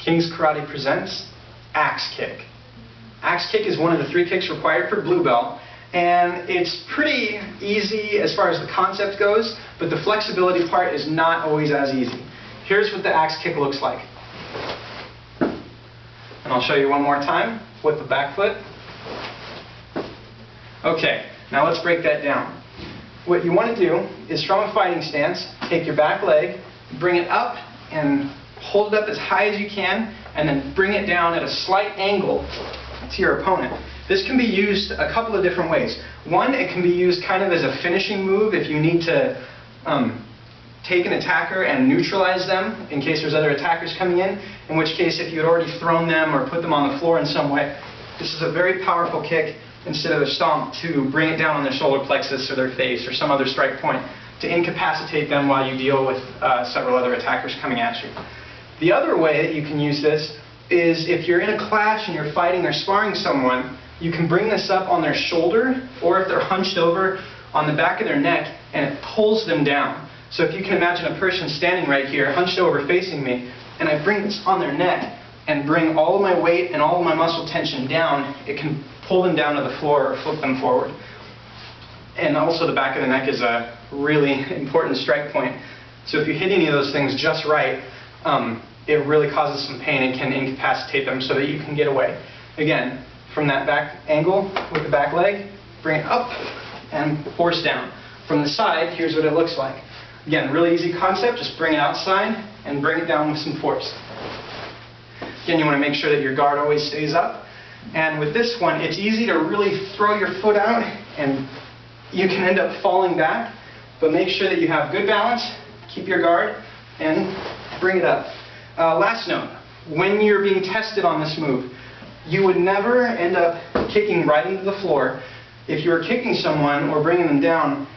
King's Karate presents Axe Kick. Axe Kick is one of the 3 kicks required for Blue Belt, and it's pretty easy as far as the concept goes, but the flexibility part is not always as easy. Here's what the Axe Kick looks like. And I'll show you one more time with the back foot. Okay, now let's break that down. What you want to do is, from a fighting stance, take your back leg, bring it up and hold it up as high as you can, and then bring it down at a slight angle to your opponent. This can be used a couple of different ways. One, it can be used kind of as a finishing move if you need to take an attacker and neutralize them in case there's other attackers coming in which case if you had already thrown them or put them on the floor in some way, this is a very powerful kick instead of a stomp to bring it down on their solar plexus or their face or some other strike point to incapacitate them while you deal with several other attackers coming at you. The other way that you can use this is if you're in a clash and you're fighting or sparring someone, you can bring this up on their shoulder, or if they're hunched over, on the back of their neck, and it pulls them down. So if you can imagine a person standing right here, hunched over facing me, and I bring this on their neck and bring all of my weight and all of my muscle tension down, it can pull them down to the floor or flip them forward. And also the back of the neck is a really important strike point. So if you hit any of those things just right, it really causes some pain and can incapacitate them so that you can get away. Again, from that back angle with the back leg, bring it up and force down. From the side, here's what it looks like. Again, really easy concept, just bring it outside and bring it down with some force. Again, you want to make sure that your guard always stays up. And with this one, it's easy to really throw your foot out and you can end up falling back, but make sure that you have good balance, keep your guard, and bring it up. Last note, when you're being tested on this move, you would never end up kicking right into the floor. If you were kicking someone or bringing them down,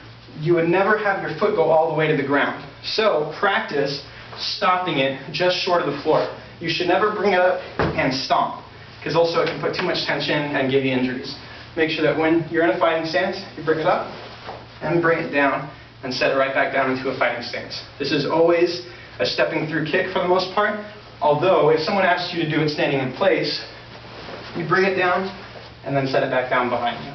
you would never have your foot go all the way to the ground. So practice stopping it just short of the floor. You should never bring it up and stomp, because also it can put too much tension and give you injuries. Make sure that when you're in a fighting stance, you bring it up and bring it down and set it right back down into a fighting stance. This is always a stepping through kick for the most part, although if someone asks you to do it standing in place, you bring it down and then set it back down behind you.